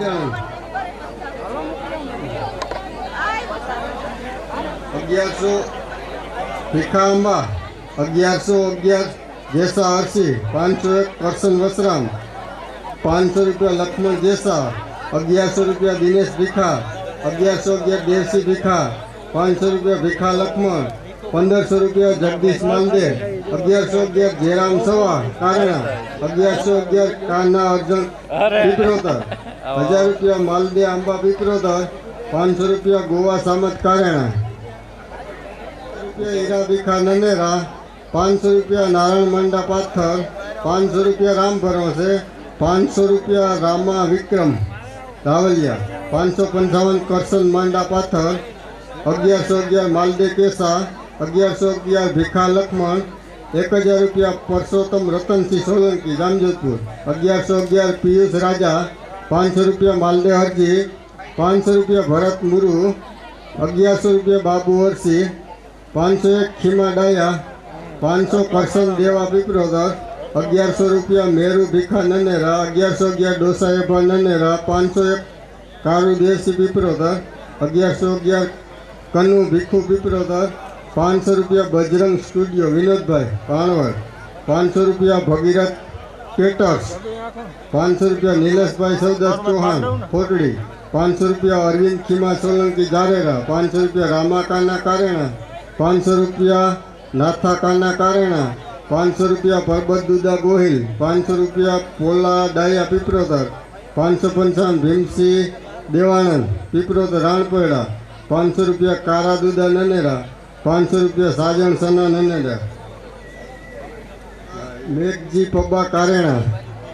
વેચાણ 1100 ભીખા અંબા 1111 જેસા અરસી 501 કરશન વસરામ 500 રૂપિયા લક્ષ્મણ જેસા 1100 રૂપિયા દિનેશ ભીખા 1111 દેવસી ભીખા 500 રૂપિયા ભીખા લક્ષ્મણ 1500 રૂપિયા જગદીશ માલદે 1111 જયરામ સવા કારણા 1111 કાના અર્જુન પીપરોતર 1000 રૂપિયા માલદે આંબા પીપરોતર 500 રૂપિયા ગોવા સામત કારણા રૂપિયા હીરા ભીખા નનેરા 500 રૂપિયા નારાયણ મંડા પાથર 500 રૂપિયા રામ ભરોસે 500 રૂપિયા રામા વિક્રમ રાવલિયા 555 કરશન માંડા પાથર 1111 માલદે કેસા 1111 ભીખા લક્ષ્મણ 1000 રૂપિયા પરસોત્તમ રતનસિંહ સોલંકી જામજોધપુર 1111 પિયુષ રાજા 500 રૂપિયા માલદે હરજી 500 રૂપિયા ભરત મુરુ 1100 રૂપિયા બાબુ હરસી 501 ખીમા ડાયા 500 કરશન દેવા પીપરોદર 1100 રૂપિયા મેરુ ભીખા નનેરા 1111 ડોસાએભા નનેરા 501 કારુ દેશી પીપરોદર 1111 કનુ ભીખુ પીપરોદર 500 રૂપિયા બજરંગ સ્ટુડિયો વિનોદભાઈ પાણવડ 500 રૂપિયા ભગીરથ કેટર્સ 500 રૂપિયા નીલેશભાઈ સૌદાસ ચૌહાણ ફોટડી 500 રૂપિયા અરવિંદ ખીમા સોલંકી જારેરા 500 રૂપિયા રામાકાના કારેણા 500 રૂપિયા નાથા કાના કારેણા 500 રૂપિયા પરબત દુદા ગોહિલ 500 રૂપિયા પોલા ડાયા પીપરોદર 555 ભીમસિંહ દેવાનંદ પીપરોદર રાણપોયડા 500 રૂપિયા કારા દુદા નનેરા 500 રૂપિયા સાજણ સના નનેરા મેઘજી પબ્બા કારેણા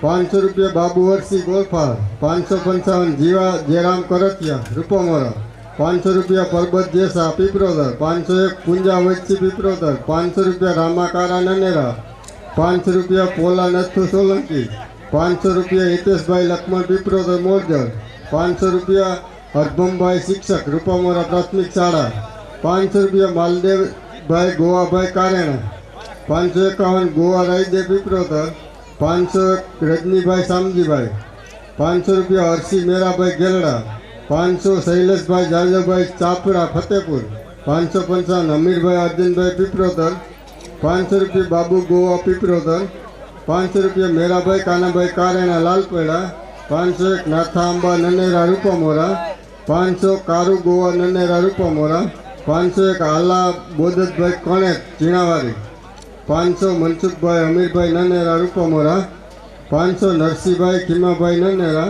500 રૂપિયા બાબુ હરસી ગોલફાર 555 જીવા જયરામ કરતિયા રૂપમોરા 500 રૂપિયા પરબત જેસા પીપરોદર 501 પૂંજા વચ્ચી પીપરોદર 500 રૂપિયા રામાકારા નનેરા 500 રૂપિયા પોલા નથુ સોલંકી 500 રૂપિયા હિતેશભાઈ લક્ષ્મણ પીપરોદર મોરજર 500 રૂપિયા હરભમભાઈ શિક્ષક રૂપમોરા પ્રાથમિક શાળા 500 રૂપિયા માલદેવભાઈ ગોવાભાઈ કારેણા 551 ગોવા રાયદે પીપરોદર 501 રજનીભાઈ સામજીભાઈ 500 રૂપિયા હરસી મેરાભાઈ ગેલડા 500 શૈલેષભાઈ જાદવભાઈ ચાપડા ફતેપુર 555 અમીરભાઈ અર્જુનભાઈ પીપરોદર 500 રૂપિયા બાબુ ગોવા પીપરોદર 500 રૂપિયા મેરાભાઈ કાનાભાઈ કારેણા લાલપેડા 501 નાથા અંબા નનેરા રૂપમોરા 500 કારુ ગોવા નનેરા રૂપમોરા 501 આલા બોદતભાઈ કણેત ઝીણાવારી 500 મનસુખભાઈ અમીરભાઈ નનેરા રૂપમોરા 500 નરસિંહભાઈ ખીમાભાઈ નનેરા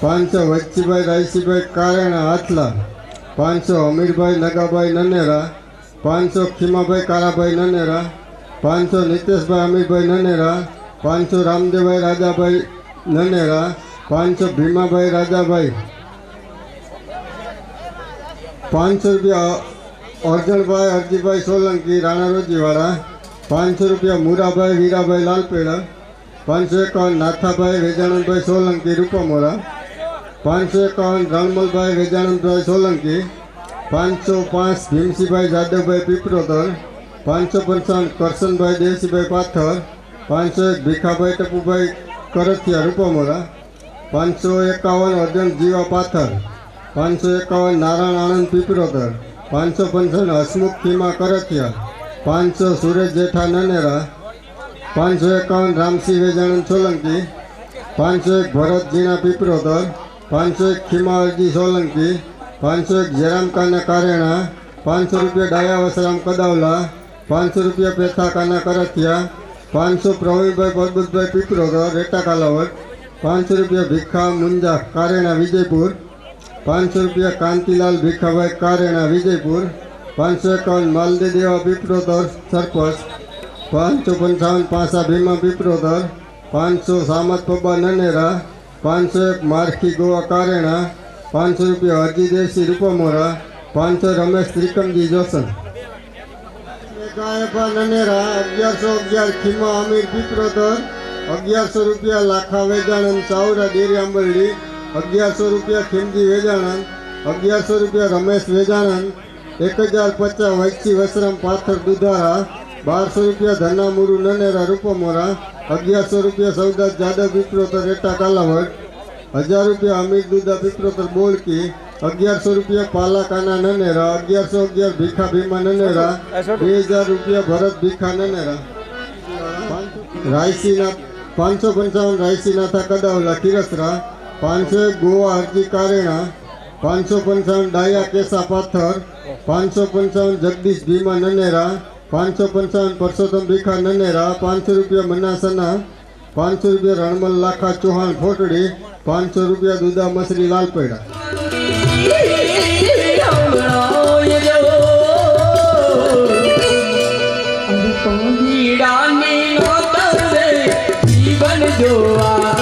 500 વચ્ચીભાઈ રાયસીભાઈ કારેણા હાથલા 500 અમીરભાઈ નગાભાઈ નનેરા 500 ખીમાભાઈ કારાભાઈ નનેરા 500 નીતેશભાઈ અમીરભાઈ નનેરા 500 રામદેવભાઈ રાજાભાઈ નનેરા 500 ભીમાભાઈ રાજાભાઈ 500 રૂપિયા અર્જણભાઈ અરજીભાઈ સોલંકી રાણા રોજીવાળા 500 રૂપિયા મુરાભાઈ વીરાભાઈ લાલપેડા 551 નાથાભાઈ વેજાણંદભાઈ સોલંકી રૂપમોરા 551 રણમલભાઈ વેજાણંદભાઈ સોલંકી 505 ભીમસિંહભાઈ જાદવભાઈ પીપરોદર 555 કરશનભાઈ દેવસીભાઈ પાથર 501 ભીખાભાઈ ટપુભાઈ કરથિયા રૂપમોરા 551 અર્જન જીવા પાથર 551 નારાયણ આનંદ પીપરોદર 555 હસમુખ ખીમા કરથિયા 500 સુરેશ જેઠા નનેરા 551 રામસિંહ વેજાણંદ સોલંકી 501 ભરત જીણા પીપરોદર 501 ખીમા અરજી સોલંકી 501 જયરામ કાના કારેણા 500 રૂપિયા ડાયા વસરામ કદાવલા 500 રૂપિયા પેથા કાના કરથિયા 500 પ્રવીણભાઈ પરબતભાઈ પીપરોદર રેટા કાલાવડ 500 રૂપિયા ભીખા મુંજા કારેણા વિજયપુર 500 રૂપિયા કાંતિલાલ ભીખાભાઈ કારેણા વિજયપુર 551 માલદે દેવા પીપરોદર સરપંચ 555 પાસા ભીમા પીપરોદર 500 સામત પબ્બા નનેરા 501 મારખી ગોવા કારેણા 500 રૂપિયા હરજી દેવસી રૂપમોરા 500 રમેશ ત્રિકમજી જોસન ગાયપા નનેરા 1111 ખીમા અમીર પીપરોદર 1100 રૂપિયા લાખા વેજાણંદ ચાવરા ડેરી આંબરડી 1100 રૂપિયા ખીમજી વેજાણંદ 1100 રૂપિયા રમેશ વેજાણંદ 1050 વૈચી વસરામ પાથર દુધારા 1200 રૂપિયા ધનામુરુ નનેરા રૂપમોરા 1100 રૂપિયા સૌદાસ જાદવ પીપરોદર રેટા કાલાવડ 1000 રૂપિયા અમીર દુદા પીપરોતર બોલકી 1100 રૂપિયા પાલાકાના નનેરા 1111 ભીખા ભીમા નનેરા 2000 રૂપિયા ભરત ભીખા નનેરા રાયસીનાથ 555 રાયસીનાથા કદાવલા કિરસરા 501 ગોવા હરજી કારેણા 555 ડાયા કેસા પાથર 555 જગદીશ ભીમા નનેરા 555 પરસોત્તમ ભીખા નનેરા 500 રૂપિયા મનાસના 500 રૂપિયા રણમલ લાખા ચૌહાણ ફોટડી 500 રૂપિયા દુદા મસરી લાલપેડા જીવન જોવા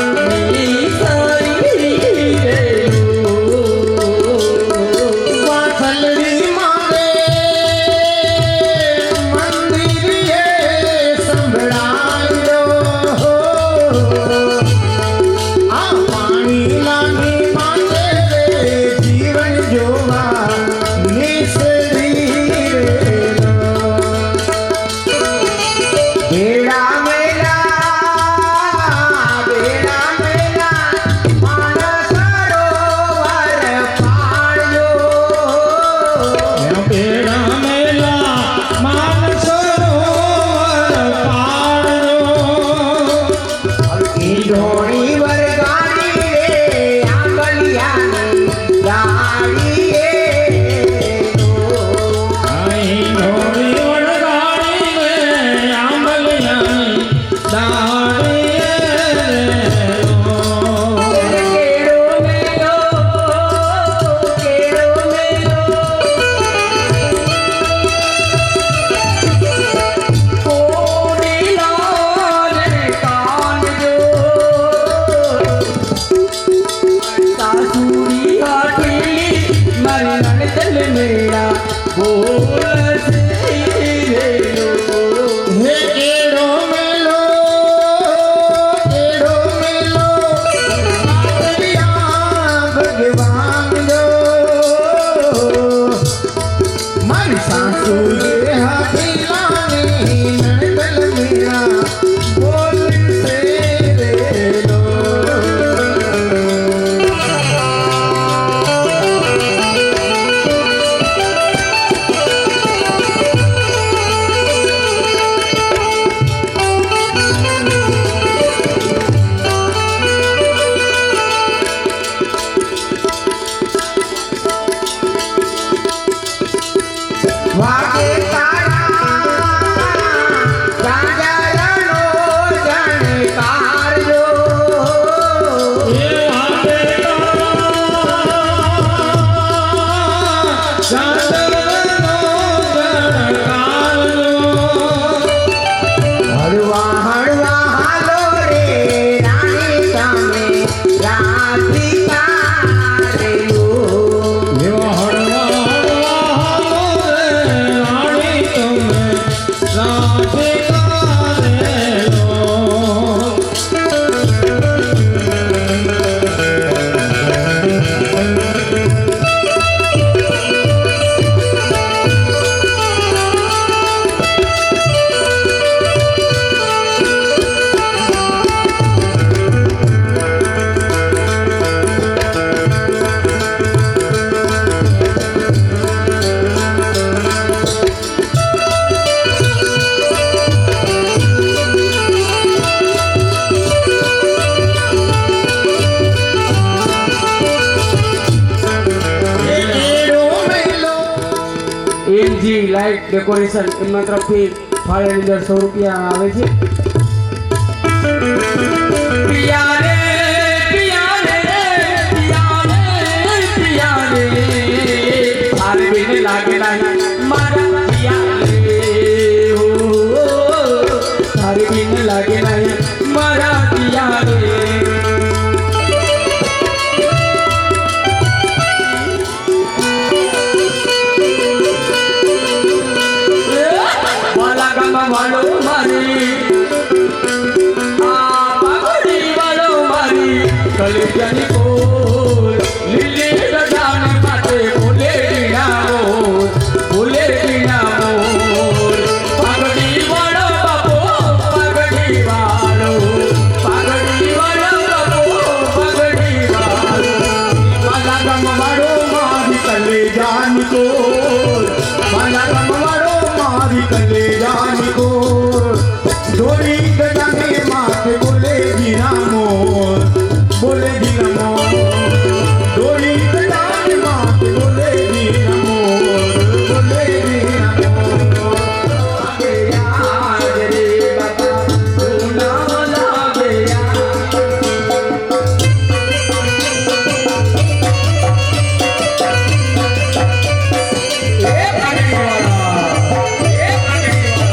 लाइट डेकोरेशन એમના તરફથી ફાળે 100 રૂપિયા આવે છે પિયા રે પિયા રે પિયા રે પિયા રે હારે બિન લાગે નહીં મારા પિયા રે હો હારે બિન લાગે નહીં મારા પિયા રે वालो मारी पागड़ी वालो मारी कलियानी को लीली गजान माते बोले बिना मोर पागड़ी वालो बापो पागड़ी वालो बापो पागड़ी वालो डोरी गजाने माथे बोले दीना मोर बोले दीना मोर डोरी गजाने माथे बोले दीना मोर बोले दीना मोर लागे याद रे बाबा सुना लागे याद ए पागड़ी वाला ए पागड़ी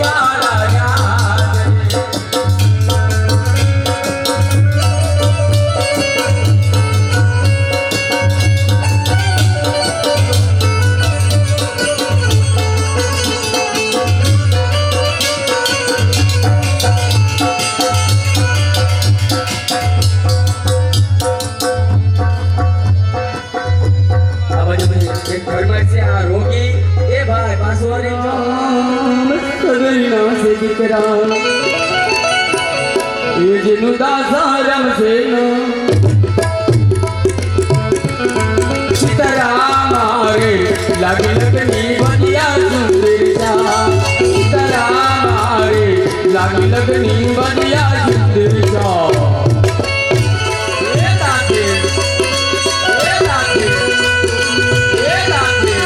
वाला दासारम सेनो सीताराम रे लागी लगनी बनिया सुंदर सा सीताराम रे लागी लगनी बनिया सुंदर सा ए लागे ए लागे ए लागे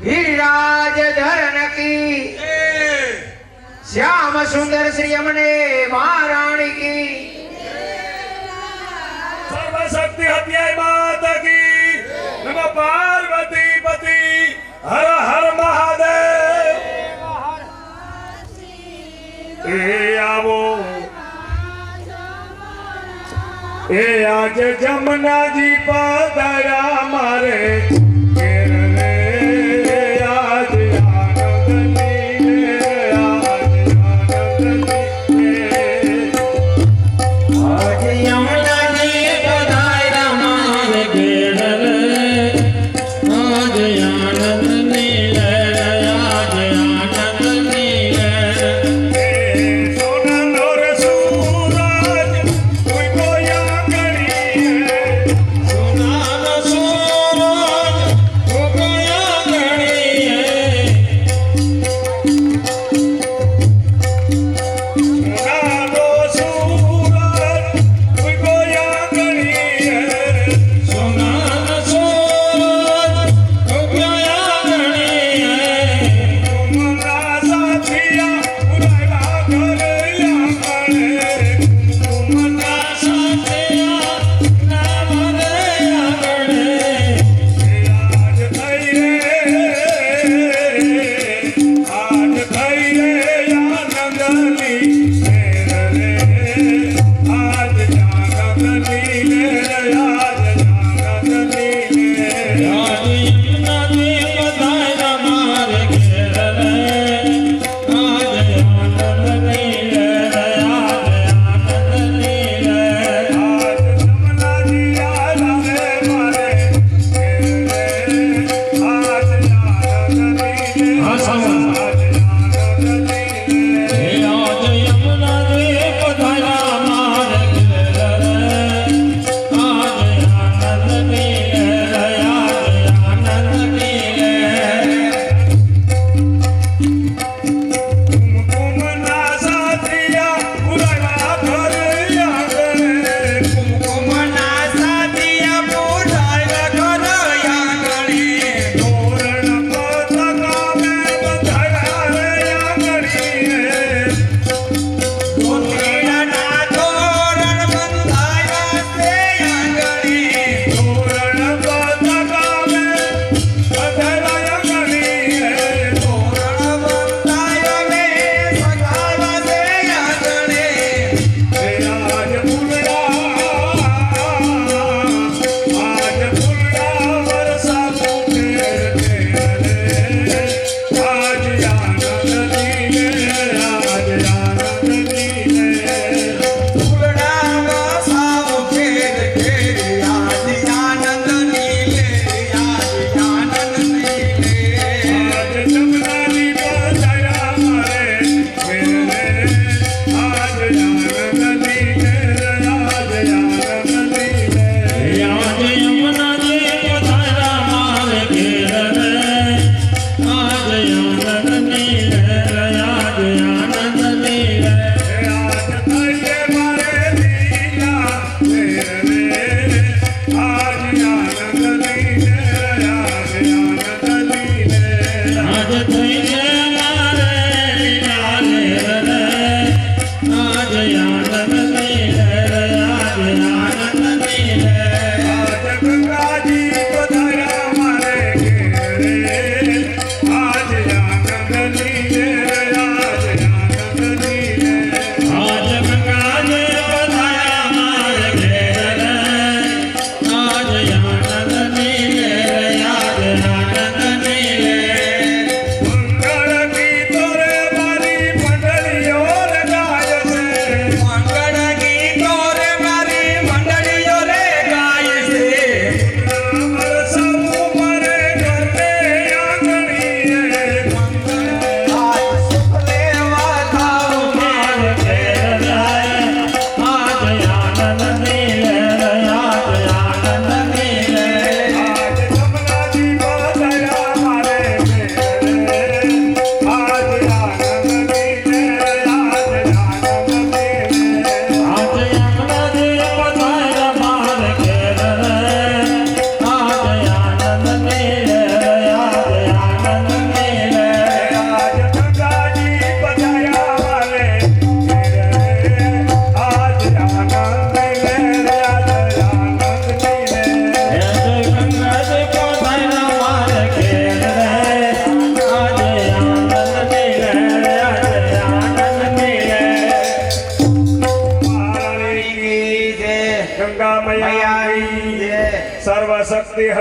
गिरिराज धरन की श्याम सुंदर श्री अमने महारानी की सर्वशक्ति हत्याय माता की नमः पार्वती पति हर हर महादेव ए आवो ए आज जमुना जी पधारा मारे घेर रे आज आनंद लीले आज आनंद लीले आज यमुना जी पधारा मारे घेर आज आनंद लीले आज आनंद लीले सोनल और सूरज कोई कोया करी है सुना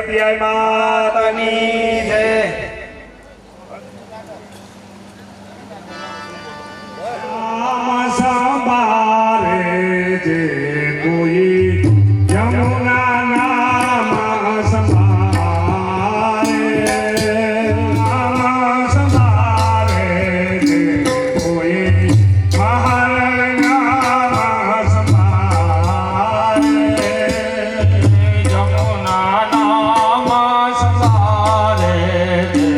સત્યાય માતાની જય. આમ સંભાળે જે કોઈ યમુના નામ સંભાળે. આમ સંભાળે જે કોઈ મહારાજ નામ સંભાળે. જમુના નામ સંભાળે જે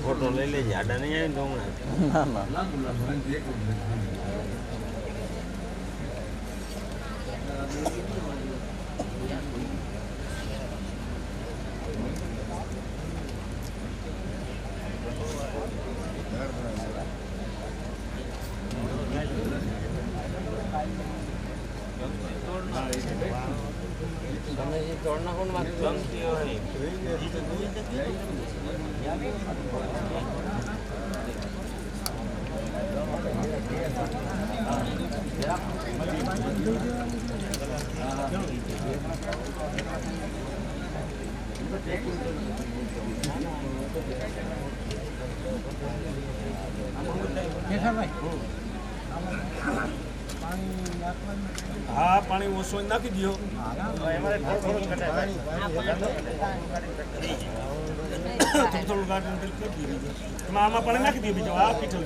ફોટો લઈ લેજે આડા નહીં આવે તો તમે જે તોડના કોણ વાત ગમતી હોય હા પાણી ઓછો નાખી દો થોડું ગાર્ડન આમાં પાણી નાખી દો બીજો આ પીઠલ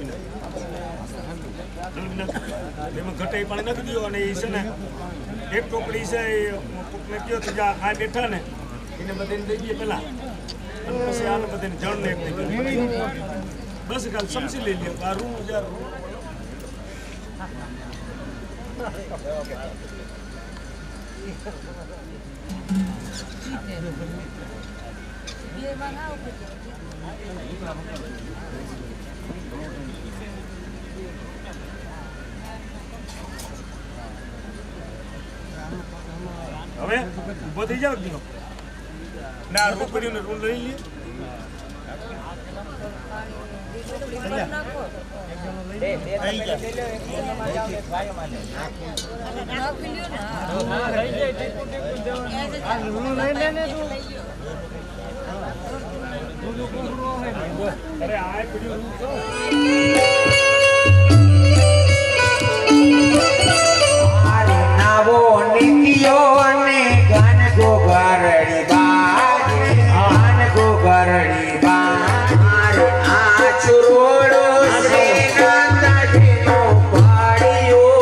એમાં ઘટે પાણી નાખી દો અને એ છે ને એક ટોપડી છે એ કોકને કહો તો જ્યાં આ બેઠા ને એને બધાને દઈ દઈએ પેલા અને પછી આને બધાને જળ ને એક દઈ બસ કાલ સમજી લઈ લે આ રૂ હજાર હવે ઉભો થઈ જાવ દીનો ના રૂ કર્યું રૂ લઈ લે નાવો નીકળ્યો અને ઘન ગોગરડી બાન ગોગરડી બાર આ છુરોડો શ્રીનાથજીનો પાડ્યો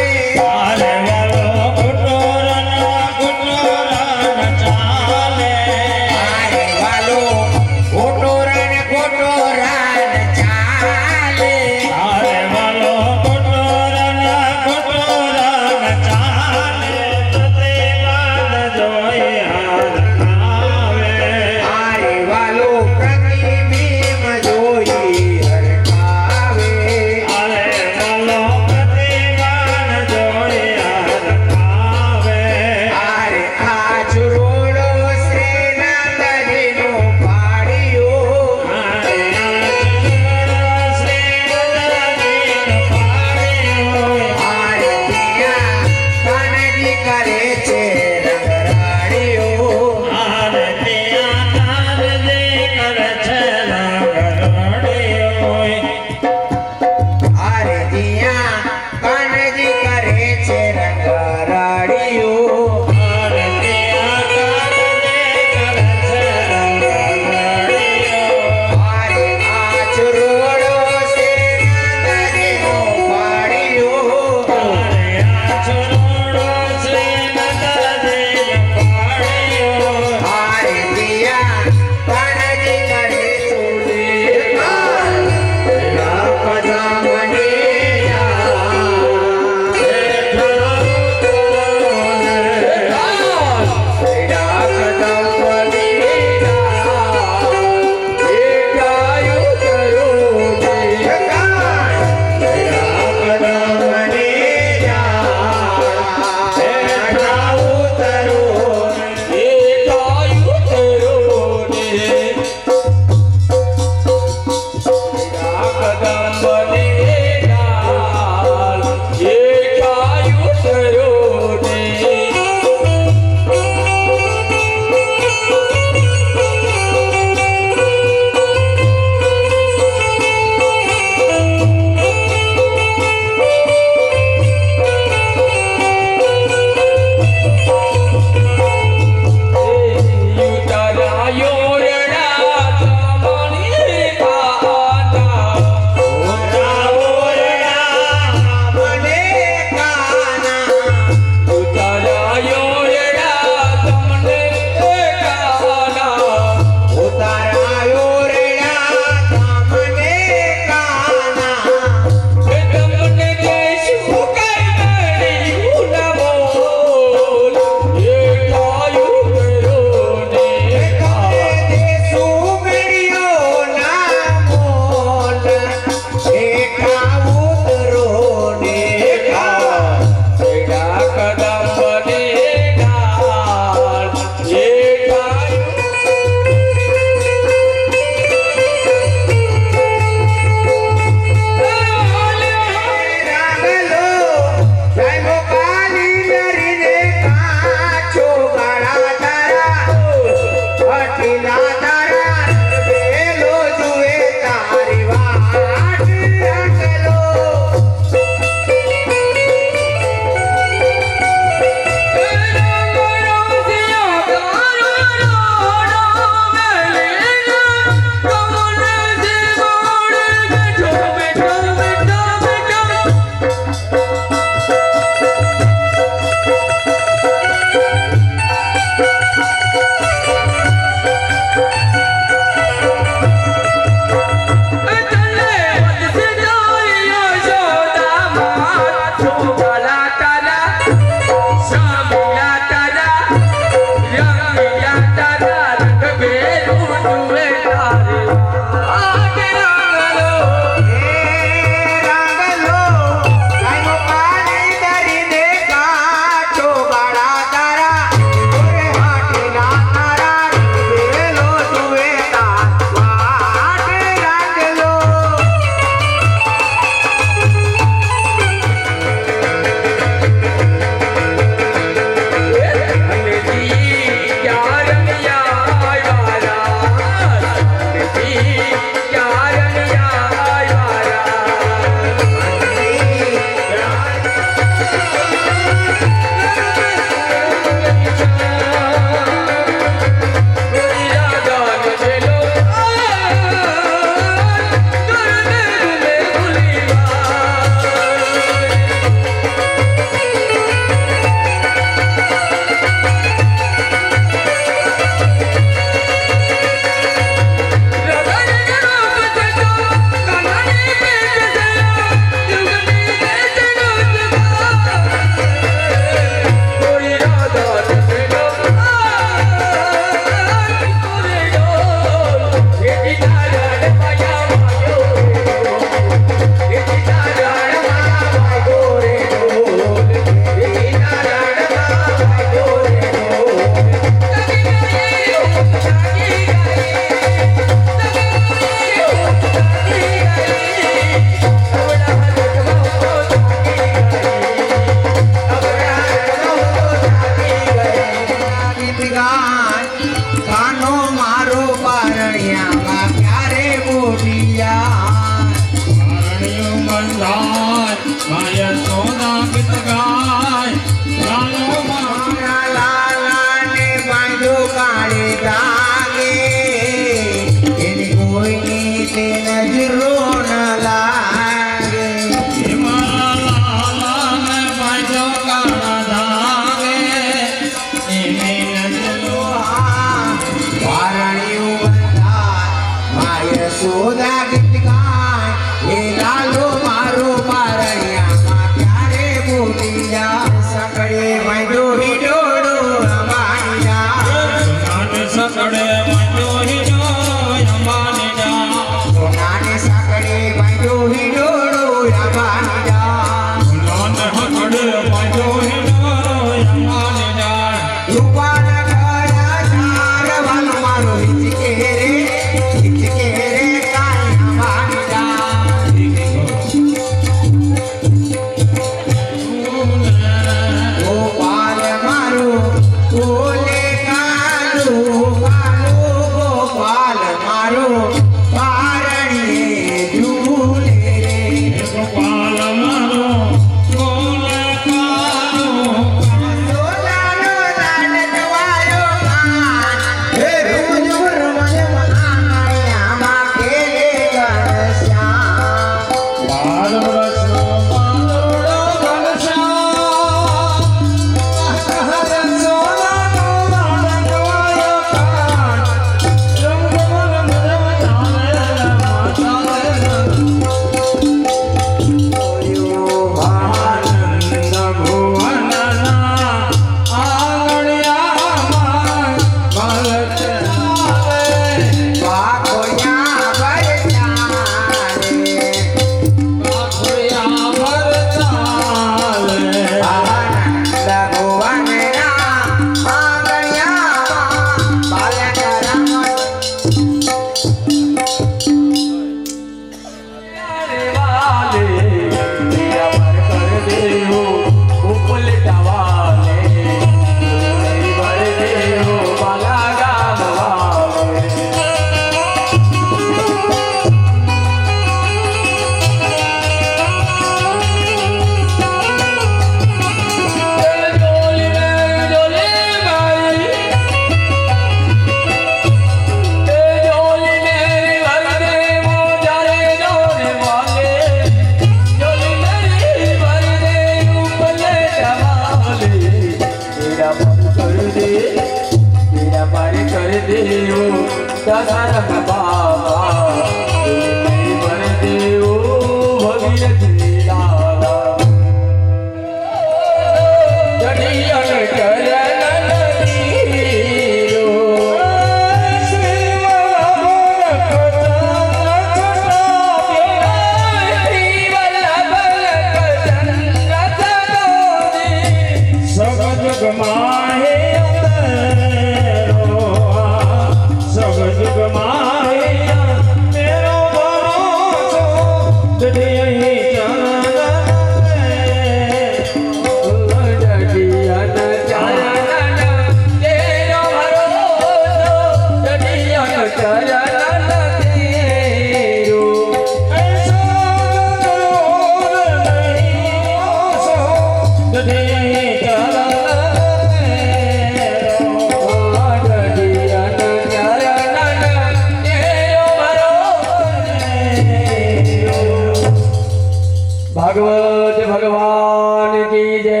ગણપત ભગવાન કી જય,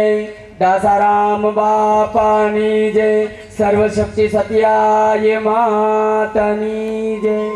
દાસારામ બાપાની જય, સર્વશક્તિ સત્યાય માતાની જય.